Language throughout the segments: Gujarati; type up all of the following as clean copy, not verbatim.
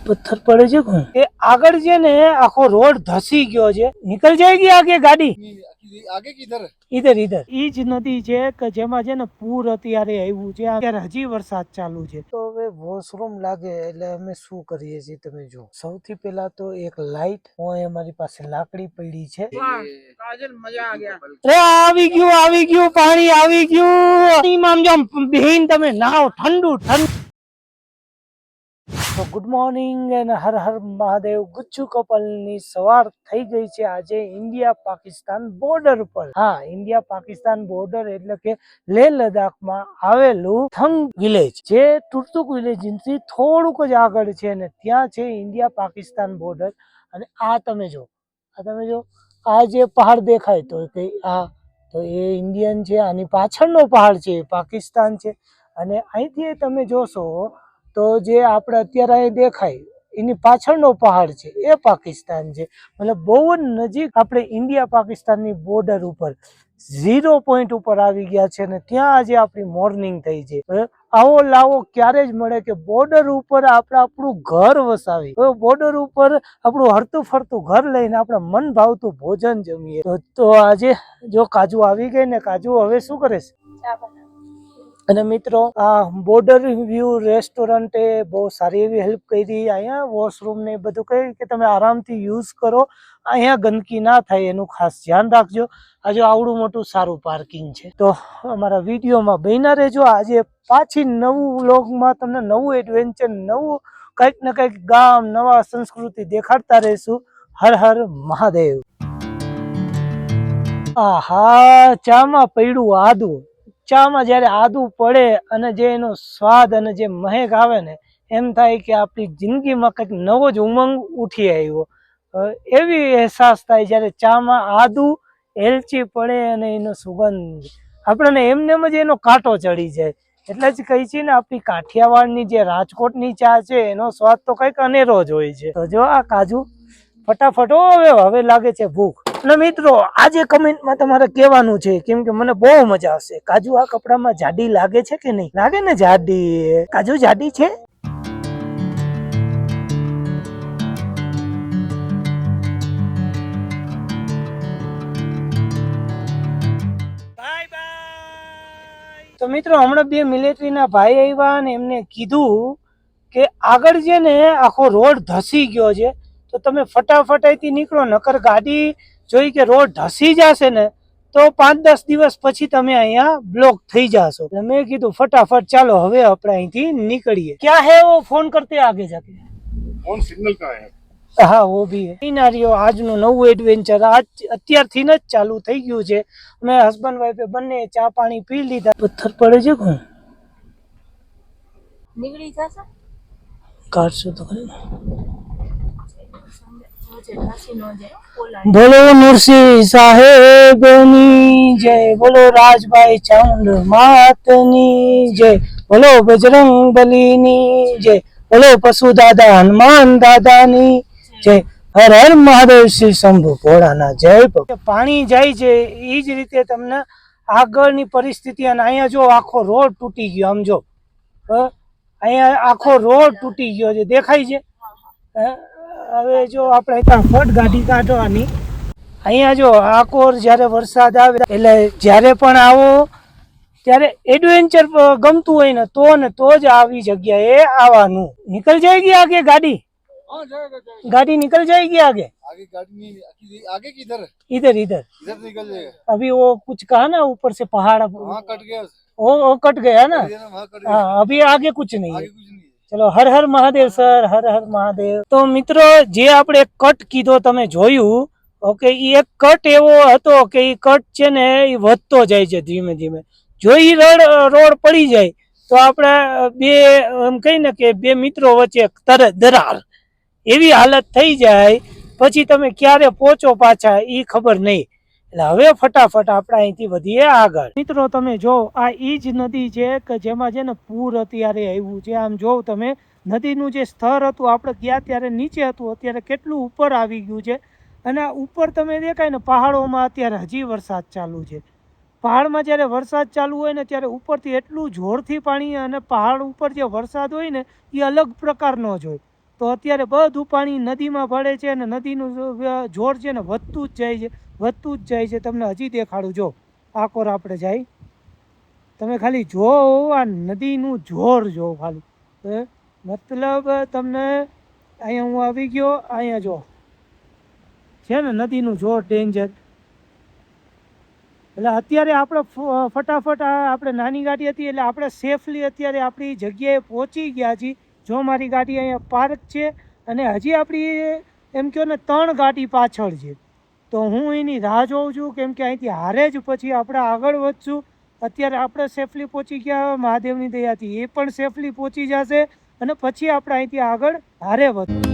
પથ્થર પડે છે કોણ એ આગળ છે ને આખો રોડ ધસી ગયો છે નીકળ જાયગી આગે ગાડી आगे किधर ઈધર ઈધર ઈ જ નદી છે કે જેમાં છે ને પૂર અત્યારે આવ્યું છે અત્યારે હજી વરસાદ ચાલુ છે તો હવે વોશરૂમ લાગે એટલે અમે શું કરીએ છીએ તમે જો સૌથી પહેલા તો એક લાઈટ હોય અમારી પાસે લાકડી પડી છે काजल मजा आ गया આવી ગયું પાણી આવી ગયું પાણીમાં આમ જો બેહીને તમે નાવ ઠંડુ ઠંડુ તો ગુડ મોર્નિંગ અને હર હર મહાદેવ ગુચ્છુ કપલની સવાર થઈ ગઈ છે આજે ઇન્ડિયા પાકિસ્તાન બોર્ડર પર હા ઇન્ડિયા પાકિસ્તાન બોર્ડર એટલે કે લેહ લદ્દાખમાં આવેલું થંગ વિલેજ જે ટુરતુક વિલેજ થી થોડુંક જ આગળ છે અને ત્યાં છે ઇન્ડિયા પાકિસ્તાન બોર્ડર અને આ તમે જો આ જે પહાડ દેખાય તો કે આ તો એ ઇન્ડિયન છે આની પાછળનો પહાડ છે એ પાકિસ્તાન છે અને અહીંથી તમે જોશો તો જે આપણે અત્યારે અહીં દેખાય એની પાછળનો પહાડ છે એ પાકિસ્તાન છે મતલબ બહુ જ નજીક આપણે ઇન્ડિયા પાકિસ્તાનની બોર્ડર ઉપર 0 પોઈન્ટ ઉપર આવી ગયા છે અને ત્યાં આજે આપણી મોર્નિંગ થઈ છે આવો લાવો ક્યારે જ મળે કે બોર્ડર ઉપર આપણે આપણું ઘર વસાવી બોર્ડર ઉપર આપણું હરતું ફરતું ઘર લઈને આપણે મન ભાવતું ભોજન જમીએ તો આજે જો કાજુ આવી ગઈ ને કાજુ હવે શું કરે છે અને મિત્રો આ બોર્ડર વ્યૂ રેસ્ટોરન્ટે બહુ સારી એવી હેલ્પ કરી અહીંયા વોશરૂમ ને બધું કહી કે તમે આરામથી યુઝ કરો અહીંયા ગંદકી ના થાય એનું ખાસ ધ્યાન રાખજો આજે આવડું મોટું સારું પાર્કિંગ છે તો અમારા વિડીયોમાં બન્યા રહેજો આજે પાછી નવું વ્લોગમાં તમને નવું એડવેન્ચર નવું કંઈક ને કંઈક ગામ નવા સંસ્કૃતિ દેખાડતા રહીશું હર હર મહાદેવ આહા ચામાં પડ્યું આદુ ચામાં જ્યારે આદુ પડે અને જે એનો સ્વાદ અને જે મહેક આવે ને એમ થાય કે આપણી જિંદગીમાં કંઈક નવો જ ઉમંગ ઉઠી આવ્યો એવી અહેસાસ થાય જ્યારે ચામાં આદુ એલચી પડે અને એનો સુગંધ આપણને એમનેમ જ એનો કાંટો ચડી જાય એટલે જ કહી છે ને આપણી કાઠિયાવાડની જે રાજકોટની ચા છે એનો સ્વાદ તો કંઈક અનેરો જ હોય છે તો જો આ કાજુ ફટાફટ હવે લાગે છે ભૂખ અને મિત્રો આજે કમેન્ટમાં તમારે કહેવાનું છે કેમ કે મને બહુ મજા આવશે કાજુ આ કપડામાં જાડી લાગે છે કે નહીં લાગે ને જાડી કાજુ જાડી છે તો મિત્રો હમણાં બે મિલિટરીના ભાઈ આવ્યા અને એમને કીધું કે આગળ છે ને આખો રોડ ધસી ગયો છે તો તમે ફટાફટ અહીંથી નીકળો નકર ગાડી જોઈ કે રોડ ધસી જશે ને તો 5-10 દિવસ પછી તમે અહીંયા બ્લોક થઈ જાશો મેં કીધું ફટાફટ ચાલો હવે આપણે અહીંથી નીકળીએ ક્યાં હે वो फोन करते आगे जाके फोन सिग्नल का है હા वो भी है નારીઓ આજનું નવું એડવેન્ચર આજ અત્યારથી જ ચાલુ થઈ ગયું છે અમે હસબન્ડ વાઈફે બંને ચા પાણી પી લીધા પથ્થર પડે છે કોણ નીકળી જશે કાઢશું તો ખરી બોલો નરસિંહ સાહેબની જય બોલો રાજભાઈ ચાઉંડ માતની જય બોલો બજરંગ બલીની જય બોલો પશુ દાદા હનુમાન દાદાની જય હર હર મહાદેવ શ્રી શંભુ ભોળાના જય પાણી જાય છે એ જ રીતે તમને આગળની પરિસ્થિતિ અને અહીંયા જો આખો રોડ તૂટી ગયો આમ જો અહીંયા આખો રોડ તૂટી ગયો છે દેખાય છે હવે જો આપણે ફટ ગાડી કાઢવાની અહીંયા જો આકોર જ્યારે વરસાદ આવે એટલે જ્યારે પણ આવો ત્યારે એડવેન્ચર ગમતું હોય ને તો જ આવી જગ્યાએ આવવાનું નીકળ જાયગી આગે ગાડી हाँ जाएगा गाड़ी निकल जाएगी आगे गाड़ी नहीं आगे किधर इधर इधर इधर निकल जाएगा अभी वो कुछ कहा ना ऊपर से पहाड़ वहाँ कट गया वो कट गया ना वहाँ कट गया हाँ अभी आगे कुछ नहीं है आगे कुछ नहीं है ચલો હર હર મહાદેવ સર હર હર મહાદેવ તો મિત્રો જે આપણે કટ કીધો તમે જોયું ઓકે એ એક કટ એવો હતો કે એ કટ છે ને એ વધતો જાય છે ધીમે ધીમે જો એ રોડ પડી જાય તો આપણે બે એમ કહી ને કે બે મિત્રો વચ્ચે તરત દરાર એવી હાલત થઈ જાય પછી તમે ક્યારે પહોંચો પાછા એ ખબર નહીં એટલે હવે ફટાફટ આપણે અહીંથી વધીએ આગળ મિત્રો તમે જો આ ઈ જ નદી છે કે જેમાં છે ને પૂર અત્યારે આવ્યું છે આમ જો તમે નદીનું જે સ્તર હતું આપણે ગયા ત્યારે નીચે હતું અત્યારે કેટલું ઉપર આવી ગયું છે અને આ ઉપર તમે દેખાય ને પહાડોમાં અત્યારે હજી વરસાદ ચાલુ છે પહાડમાં જ્યારે વરસાદ ચાલુ હોય ને ત્યારે ઉપરથી એટલું જોરથી પાણી અને પહાડ ઉપર જે વરસાદ હોય ને એ અલગ પ્રકારનો જ હોય તો અત્યારે બધું પાણી નદીમાં ભળે છે અને નદીનું જોર છે ને વધતું જ જાય છે, વધતું જ જાય છે. તમને હજી દેખાડું, જો આકોર આપણે જાય, તમે ખાલી જો આ નદીનું જોર જો ખાલી, મતલબ તમને અહીંયા હું આવી ગયો, અહીંયા જો છે ને નદીનું જોર ડેન્જર. એટલે અત્યારે આપણે ફટાફટ આપણે નાની ગાડી હતી એટલે આપણે સેફલી અત્યારે આપણી જગ્યાએ પહોંચી ગયા છીએ. જો મારી ગાડી અહીંયા પાર્ક છે અને હજી આપણી એમ કહો ને 3 ગાડી પાછળ છે, તો હું એની રાહ જોઉં છું, કેમ કે અહીંથી હારે જ પછી આપણે આગળ વધશું. અત્યારે આપણે સેફલી પહોંચી ગયા મહાદેવની દયાથી, એ પણ સેફલી પહોંચી જશે અને પછી આપણે અહીંથી આગળ હારે વધશું.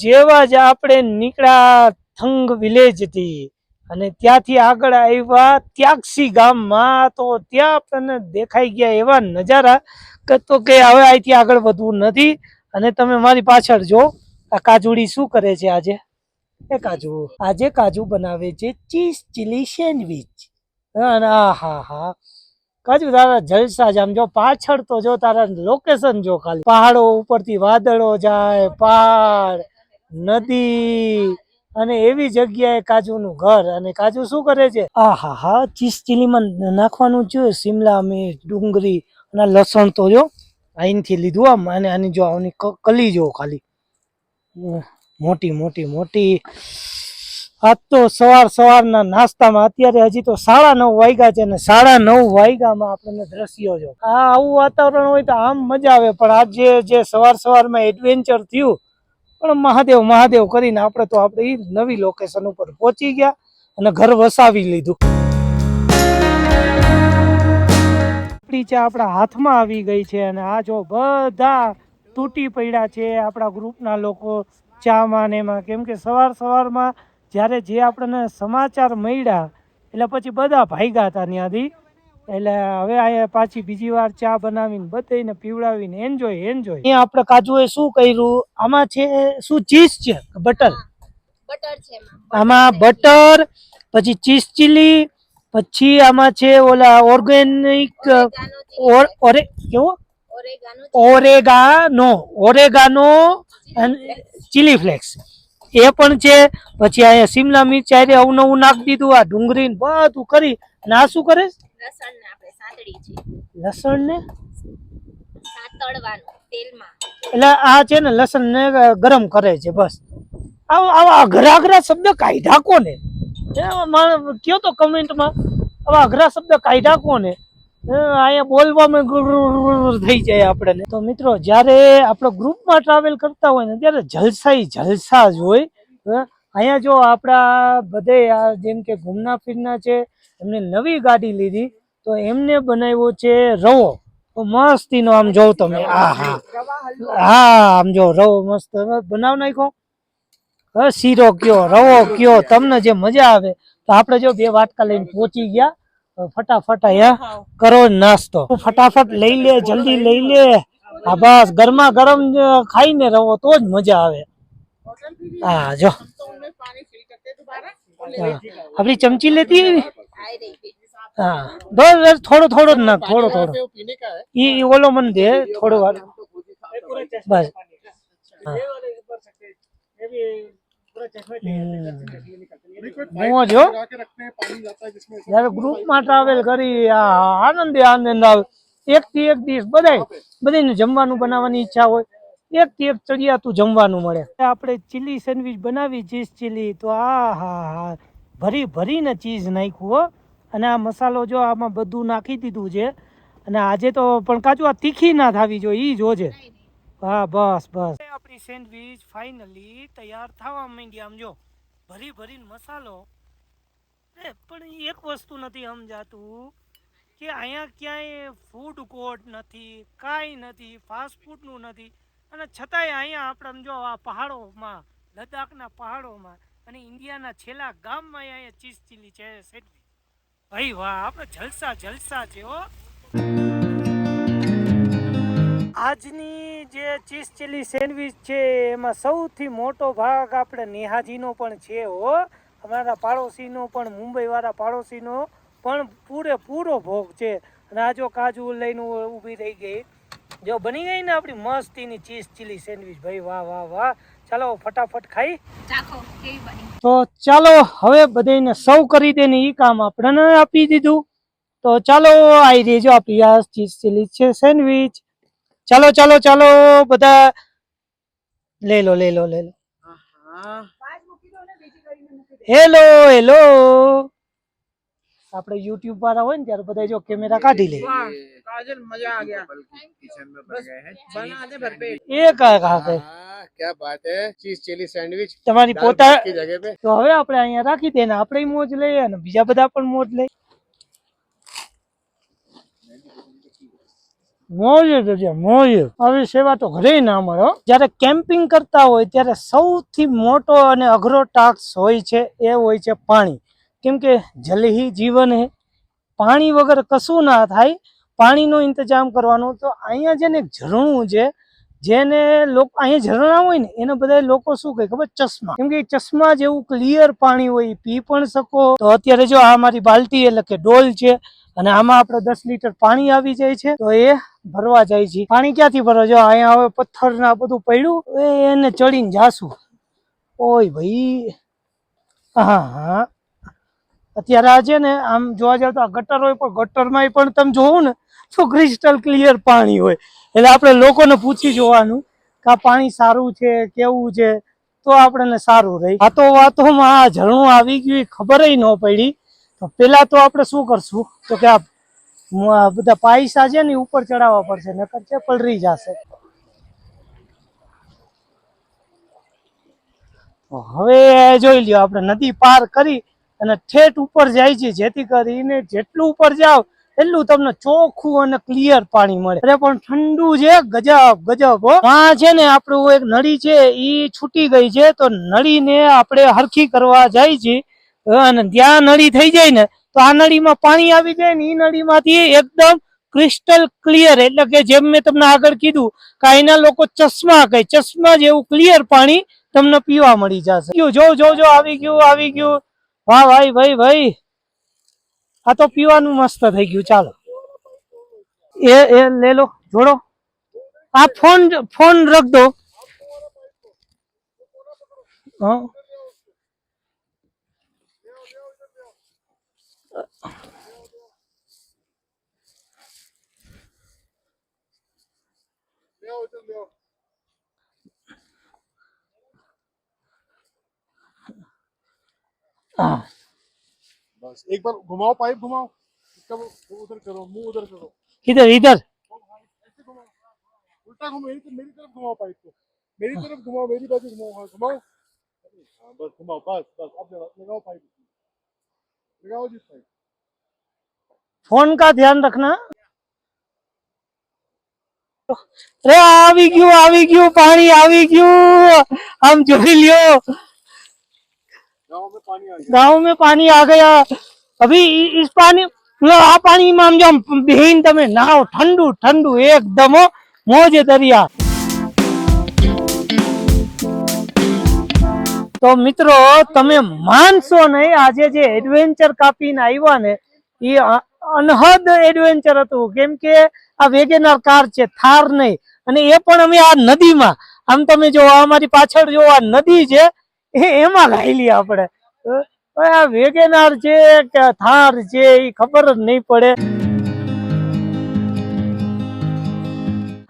જેવા જ આપણે નીકળ્યા થંગ વિલેજથી અને ત્યાંથી આગળ આવ્યા ત્યાગસી ગામમાં, તો ત્યાં આપણને દેખાઈ ગયા એવા નજારા કે તો કે હવે અહીંથી આગળ વધવું નથી. અને તમે મારી પાછળ જો આ કાજુડી શું કરે છે આજે. આજે કાજુ બનાવે છે ચીઝ ચીલી સેન્ડવીચ. હા કાજુ તારા જલસા જ. આમ જો પાછળ તો જો તારા લોકેશન જો, ખાલી પહાડો ઉપરથી વાદળો જાય, પહાડ, નદી અને એવી જગ્યાએ કાજુનું ઘર. અને કાજુ શું કરે છે, ચીઝ ચીલીમાં નાખવાનું છે શિમલા મિર્ચ, ડુંગળી અને લસણ. તો જો અહીંથી લીધું આમ, અને આની જો આની કલી જો ખાલી મોટી મોટી મોટી. આજ તો સવારના નાસ્તામાં અત્યારે હજી તો 9:30 વાગ્યા છે ને 9:30 વાગ્યામાં આપણને દ્રશ્યો જો. આવું વાતાવરણ હોય તો આમ મજા આવે, પણ આજે જે સવારમાં એડવેન્ચર થયું, પણ મહાદેવ મહાદેવ કરીને આપણે તો આપણી નવી લોકેશન ઉપર પહોંચી ગયા અને ઘર વસાવી લીધું. આપણી ચા આપણા હાથમાં આવી ગઈ છે અને આ જો બધા તૂટી પડ્યા છે આપણા ગ્રુપના લોકો ચામાં ને એમાં, કેમ કે સવારમાં જ્યારે જે આપણને સમાચાર મળ્યા એટલે પછી બધા ભાગ્યા હતા ત્યાંથી. એટલે હવે અહીંયા પાછી બીજી વાર ચા બનાવીને બધાને પીવડાવીને એન્જોય. અહીંયા આપણે કાજુએ શું કર્યું, આમાં છે શું ચીઝ છે, બટર છે આમાં, બટર, પછી ચીઝ ચીલી, પછી આમાં છે ઓલા ઓર્ગેનિક ઓરેગાનો ચીલી ફ્લેક્સ એ પણ છે. પછી અહીંયા શિમલા મિર્ચ અવનવું નાખી દીધું, આ ડુંગળી બધું કરી. અને આ શું કરે, લસણ ને એટલે આ છે ને લસણ ને ગરમ કરે છે. બસ આવા અઘરા શબ્દ કાઢ્યા કોને, કયો તો કમેન્ટમાં, આવા અઘરા શબ્દ કાઢ્યા કોને. અહીંયા બોલવામાં થઈ જાય આપણે. તો મિત્રો, જ્યારે આપણે ગ્રુપમાં ટ્રાવેલ કરતા હોય ને ત્યારે જલસા જ હોય. અહીંયા જો આપણા બધે જેમ કે ઘૂમના ફિરના છે, એમને નવી ગાડી લીધી તો એમને બનાવ્યો છે રવો. તો મસ્તીનો આમ જોવ તમે, આમ જો રવો મસ્ત બનાવ નાખ્યો. શીરો કયો, રવો કયો, તમને જે મજા આવે. તો આપણે જો 2 વાટકા લઈને પહોંચી ગયા. ફટાફટ અહીંયા કરો નાસ્તો, ફટાફટ લઈ લે, જલ્દી લઈ લે. બસ ગરમા ગરમ ખાઈને રવો તો જ મજા આવે. જો આપણી ચમચી લેતી બસ થોડો જ નાખ, થોડો ઈ ઓલો મને દે થોડો વાર બસ. જયારે ગ્રુપમાં ટ્રાવેલ કરી આનંદ આવે. એક થી એક દિવસ બધાને જમવાનું બનાવવાની ઈચ્છા હોય, એક થી એક ચડિયાતું જમવાનું મળે. આપણે ચીલી સેન્ડવીચ બનાવી, ચીઝ ચીલી, તો ભરીને ચીઝ નાખ્યું અને આ મસાલો જો આમાં બધું નાખી દીધું છે. અને આજે તો પણ કાજુ આ તીખી ના થવી જોઈએ, ઈ જોજે. બસ આપણી સેન્ડવીચ ફાઇનલી તૈયાર થવા માંડી. આમ જો ભરીને મસાલો. પણ એક વસ્તુ નથી સમજાતું કે અહીંયા ક્યાંય ફૂડ કોર્ટ નથી, કાંઈ નથી, ફાસ્ટ ફૂડનું નથી, અને છતાંય અહીંયા આપણે જો આ પહાડોમાં, લદ્દાખના પહાડોમાં અને ઇન્ડિયાના છેલ્લા ગામમાં અહીંયા ચીઝ ચીલી છે સેન્ડવીચ. ભાઈ વાહ, આપણે જલસા છે હો. આજની જે ચીઝ ચીલી સેન્ડવીચ છે એમાં સૌથી મોટો ભાગ આપણે નેહાજીનો પણ છે હો. અમારા પાડોશીનો પણ, મુંબઈ વાળા પાડોશીનો પણ પૂરેપૂરો ભોગ છે. અને આ જો કાજુ લઈને ઊભી થઈ ગઈ, જો બની ગઈ ને આપણી મસ્તીની ચીઝ ચીલી સેન્ડવીચ. ભાઈ વાહ વાહ વાહ. ચાલો ફટાફટ ખાઈ. ચાખો કેવી બની. તો ચાલો હવે બધાને સર્વ કરી દે ને, ઈ કામ આપણને આપી દીધું. તો ચાલો આવી રેજો આપણી આ ચીઝ ચીલી છે સેન્ડવીચ. ચાલો ચાલો ચાલો બધા લે લો લે લો લે લો. Hello hello. આપણે YouTube વાળા હોય ને ત્યારે બધા જો કેમેરા કાઢી લે. काजल मजा आ गया किचन में पड़ गए हैं। बना दे भरपेट એ કા हाँ, क्या बात है, चीज चिली सैंडविच તમારી दाल પોતા. भात की जगह पे। તો હવે આપણે અહીંયા રાખી દે ને આપણે મોજ લઈએ અને બીજા બધા પણ મોજ લે. મોજ જ મોજ. આવી સેવા તો ઘરે ના મળે હો. જ્યારે કેમ્પિંગ કરતા હોય ત્યારે સૌથી મોટો અને અઘરો ટાસ્ક હોય છે એ હોય છે પાણી. કેમ કે જલ હી જીવન હે. પાણી વગર કશું ના થાય. પાણીનો ઇંતજામ કરવાનો. તો અહીંયા જેને એક ઝરણું છે, જેને લોકો અહીંયા ઝરણા હોય ને એને બધા લોકો શું કહે ખબર? ચશ્મા. કેમ કે ચશ્મા જેવું ક્લિયર પાણી હોય, ઈ પી પણ શકો. તો અત્યારે જો આ મારી બાલટી એટલે કે ડોલ છે અને આમાં આપણે 10 લીટર પાણી આવી જાય છે. તો એ ભરવા જાય છે. પાણી ક્યાંથી ભરવા? જો અહીંયા હવે પથ્થર ના બધું પડ્યું, એને ચડીને જાશું. ઓય ભાઈ, હા હા. અત્યારે આ છે ને આમ જોવા જાવ તો આ ગટર હોય, પણ ગટરમાં પણ તમે જોવું ને તો ક્રિસ્ટલ ક્લિયર પાણી હોય. એટલે આપણે લોકોને પૂછી જોવાનું કે આ પાણી સારું છે કેવું છે, તો આપણને સારું રહે. વાતો વાતોમાં આ ઝરણું આવી ગયું એ ખબર ન પડી. તો પેલા તો આપણે શું કરશું તો કે આ બધા પૈસા છે ને ઉપર ચડાવવા પડશે, નકર છે પલરી જશે. હવે જોઈ લ્યો, આપણે નદી પાર કરી અને ઠેઠ ઉપર જાય છે, જેથી કરીને જેટલું ઉપર જાવ એટલું તમને ચોખ્ખું અને ક્લિયર પાણી મળે. અરે પણ ઠંડુ છે ગજબ ગજબ. આ છે ને આપણું એક નળી છે ઈ છૂટી ગઈ છે, તો નળીને આપણે હરખી કરવા જાય છે. અને ત્યાં નળી થઈ જાય ને તો આ નળીમાં પાણી આવી જાય ને, ઈ નળીમાંથી એકદમ ક્રિસ્ટલ ક્લિયર, એટલે કે જેમ મેં તમને આગળ કીધું કે એના લોકો ચશ્મા કહે, ચશ્મા જેવું ક્લિયર પાણી તમને પીવા મળી જશે. જો જો જો આવી ગયું આવી ગયું. વાહ ભાઈ ભાઈ ભાઈ, આ તો પીવાનું મસ્ત થઈ ગયું. ચાલો એ લે લો, જોડો. આ ફોન ફોન રખ દો. હા ले आओ, इधर ले आओ। હા. बस एक बार घुमाओ, पाइप घुमाओ, इसका वो उधर करो, मुंह उधर करो, इधर इधर ऐसे घुमाओ, उल्टा घुमाओ, मेरी तरफ घुमाओ पाइप को, मेरी तरफ घुमाओ, मेरी बाजू घुमाओ, हाँ घुमाओ, हाँ बस घुमाओ, बस बस अब लगाओ पाइप, लगाओ जी पाइप। फोन का ध्यान रखना. अरे આવી ગયું પાણી આવી ગયું. આમ જોઈ લ્યો, गाँव में पानी आ गया। गाँव में पानी आ गया. अभी इस पानी આ પાણીમાં આમ જો આમ બેહીને તમે નાવ, ઠંડુ ઠંડુ એકદમ મોજે દરિયા. તો મિત્રો તમે માનશો નહીં, આજે જે એડવેન્ચર કાપીને આવ્યા ને એ અનહદ એડવેન્ચર હતું. કેમ કે આ વેગેનાર કાર છે, થાર નહીં. અને એ પણ અમે આ નદીમાં, આમ તમે જો અમારી પાછળ જો આ નદી છે એમાં લાયેલી આપણે. આ વેગેનાર છે કે થાર છે એ ખબર જ નહીં પડે.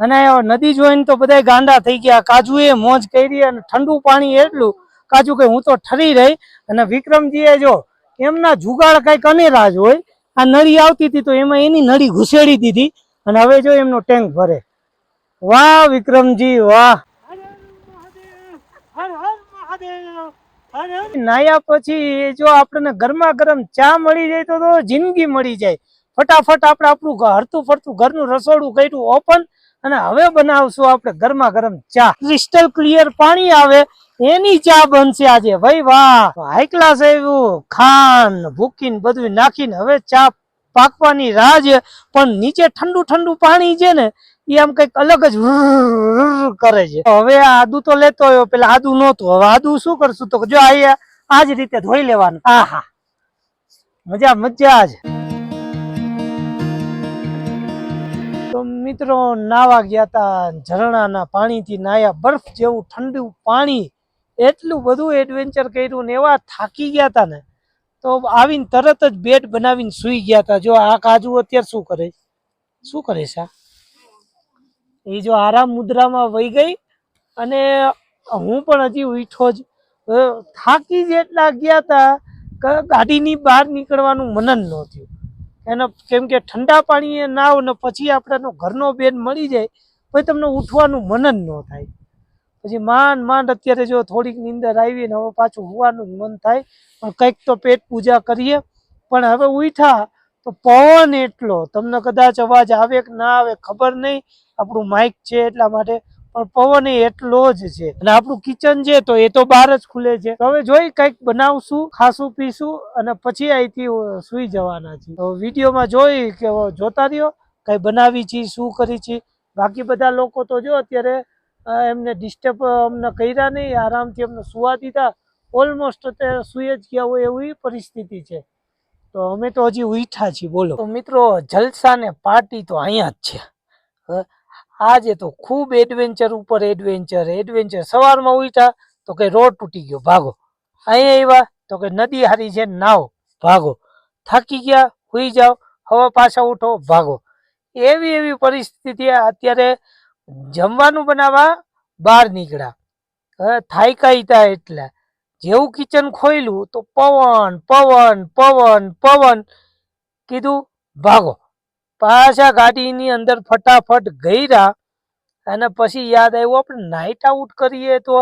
અને નદી જોઈને તો બધા ગાંડા થઈ ગયા. કાજુ એ મોજ કરી અને ઠંડુ પાણી એટલું કાજુ કે હું તો ઠરી રહી. અને વિક્રમજીએ જો એમના જુગાડ કઈક અનેરા જ હોય. આ નળી આવતી હતી તો એમાં એની નળી ઘુસેડી દીધી અને હવે જો એમનો ટેન્ક ભરે. વાહ વિક્રમજી વાહ. નાયા પછી જો આપણને ગરમા ગરમ ચા મળી જાય તો જિંદગી મળી જાય. ફટાફટ આપણે આપણું હરતું ફરતું ઘરનું રસોડું કર્યું ઓપન, અને હવે બનાવશું આપણે ગરમા ગરમ ચા. ક્રિસ્ટલ ક્લિયર પાણી આવે એની ચા બનશે આજે. ભાઈ વાહ, હાઈ ક્લાસ આવ્યું. ખાંડ ભૂકીને બધું નાખીને હવે ચા પાકવાની રાહ છે. પણ નીચે ઠંડુ ઠંડુ પાણી છે ને એ આમ કઈક અલગ જ કરે છે. હવે આદુ તો લેતો આવ્યો, પેલા આદુ નહોતું, હવે આદુ શું કરશું તો જો અહીંયા આ જ રીતે ધોઈ લેવાનું. આહા મજા મજા જ. તો મિત્રો નાવા ગયા તા, ઝરણાના પાણીથી નાયા, બરફ જેવું ઠંડુ પાણી, એટલું બધું એડવેન્ચર કર્યું ને એવા થાકી ગયા તા ને, તો આવીને તરત જ બેડ બનાવીને સુઈ ગયા તા. જો આ કાજુ અત્યારે શું કરે છે એ જો આરામ મુદ્રામાં વહી ગઈ, અને હું પણ હજી ઉઠો જ. થાકી જેટલા ગયા તા કે ગાડીની બહાર નીકળવાનું મન જ ન થયું. એને કેમ કે ઠંડા પાણીએ નાવ ને પછી આપણને ઘરનો બેડ મળી જાય પછી તમને ઉઠવાનું મન જ ન થાય. પછી માંડ અત્યારે જો થોડીક નીંદર આવી ને હવે પાછું હોવાનું જ મન થાય, પણ કંઈક તો પેટ પૂજા કરીએ. પણ હવે ઉઠ્યા તો પવન એટલો, તમને કદાચ અવાજ આવે કે ના આવે ખબર નહીં, આપણું માઇક છે એટલા માટે, પણ પવન એટલો જ છે. અને આપણું કિચન છે તો એ તો બહાર જ ખુલે છે. હવે જોઈ કંઈક બનાવશું, ખાશું પીશું અને પછી અહીંથી સુઈ જવાના છે. તો વિડીયોમાં જોઈ કે જોતા રહ્યો કઈ બનાવી છે, શું કરી છે. બાકી બધા લોકો તો જો અત્યારે એમને ડિસ્ટર્બ અમને કર્યા નહીં, આરામથી અમને સુવા દીધા. ઓલમોસ્ટ અત્યારે સુઈ જ ગયા હોય એવી પરિસ્થિતિ છે. તો અમે તો હજી ઉઠ્યા છીએ. બોલો તો મિત્રો, જલસા ને પાર્ટી તો અહીંયા જ છે. આજે તો ખૂબ એડવેન્ચર ઉપર એડવેન્ચર. સવારમાં ઉઠ્યા તો કે રોડ તૂટી ગયો, ભાગો. અહીંયા આવ્યા તો કે નદી હારી છે, નાવ, ભાગો. થાકી ગયા, સુઈ જાઓ, હવે પાછા ઉઠો, ભાગો. એવી પરિસ્થિતિ. અત્યારે જમવાનું બનાવવા બહાર નીકળ્યા, થાક્યા હતા એટલે જેવું કિચન ખોલ્યું તો પવન કીધું ભાગો. પાછા ગાડીની અંદર ફટાફટ ગયરા, અને પછી યાદ આવ્યું આપણે નાઇટ આઉટ કરીએ તો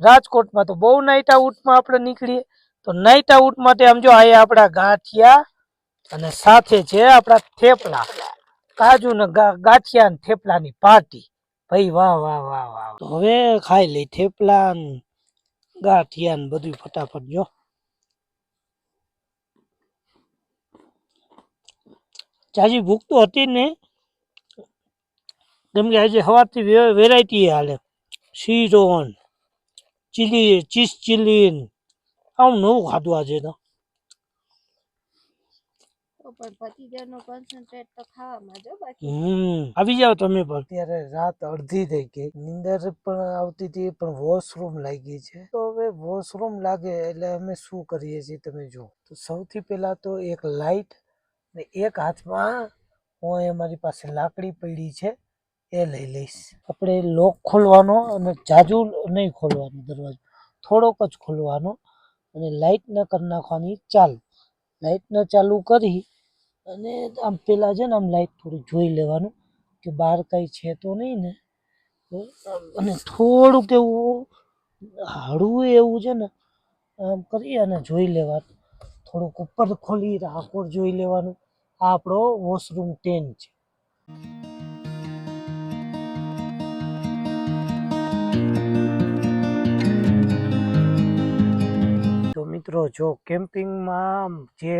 રાજકોટમાં તો બહુ નાઇટ આઉટમાં આપણે નીકળીએ. તો નાઇટ આઉટ માટે આમ જો અહીંયા આપણા ગાંઠિયા અને સાથે છે આપણા થેપલા, કાજુ ને ગાંઠિયા ને થેપલાની પાર્ટી. ભાઈ વાહ. તો હવે ખાઈ લઈ થેપલા ગાંઠિયા ને બધું ફટાફટ. જો ચાજી ભૂખ તો હતી ને, કેમ કે આજે સવારથી વેરાયટી હાલે. શીરોન, ચીઝ ચીલી, આવું નવું ખાધું આજે તો. આવી જાવ તમે પણ. અત્યારે રાત અડધી થઈ ગઈ, નીંદર પણ આવતી હતી, પણ વોશરૂમ લાગી છે. તો હવે વોશરૂમ લાગે એટલે અમે શું કરીએ છીએ તમે જો. તો સૌથી પહેલા તો એક લાઈટ ને એક હાથમાં હું મારી પાસે લાકડી પડી છે એ લઈ લઈશ. આપણે લોક ખોલવાનો અને જાજુ નહીં ખોલવાનો, દરવાજો થોડોક જ ખોલવાનો, અને લાઈટ ન કરી નાખવાની ચાલુ. લાઈટ ન ચાલુ કરી અને આમ પેલા છે ને આમ લાઈટ થોડું જોઈ લેવાનું કે બહાર કઈ છે તો નહીં ને. અને થોડુંક એવું હળવું એવું છે ને આમ કરી અને જોઈ લેવાનું. થોડુંક ઉપર ખોલી આખોર જોઈ લેવાનું. આ આપણો વોશરૂમ 10 છે. તો મિત્રો જો કેમ્પિંગમાં જે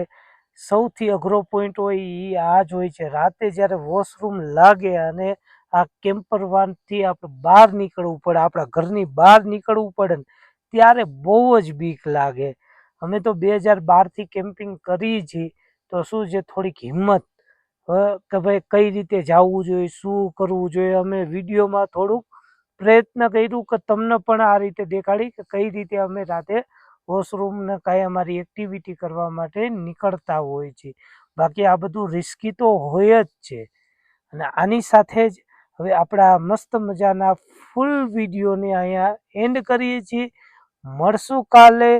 સૌથી અઘરો પોઈન્ટ હોય એ આ જ હોય છે. રાતે જ્યારે વોશરૂમ લાગે અને આ કેમ્પર વાનથી આપણે બહાર નીકળવું પડે, આપણા ઘરની બહાર નીકળવું પડે ને ત્યારે બહુ જ બીક લાગે. અમે તો 2012થી કેમ્પિંગ કરી છીએ, તો શું છે થોડીક હિંમત કે ભાઈ કઈ રીતે જવું જોઈએ, શું કરવું જોઈએ. અમે વિડીયોમાં થોડુંક પ્રયત્ન કર્યું કે તમને પણ આ રીતે દેખાડી કે કઈ રીતે અમે રાતે વોશરૂમ ને કાંઈ અમારી એક્ટિવિટી કરવા માટે નીકળતા હોય છે. બાકી આ બધું રિસ્કી તો હોય જ છે. અને આની સાથે જ હવે આપણા મસ્ત મજાના ફૂલ વિડીયોને અહીંયા એન્ડ કરીએ છીએ. મળશું કાલે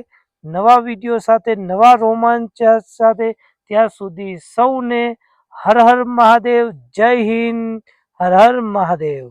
નવા વિડીયો સાથે, નવા રોમાંચ સાથે. ત્યાં સુધી સૌને હર હર મહાદેવ. જય હિન્દ. હર હર મહાદેવ.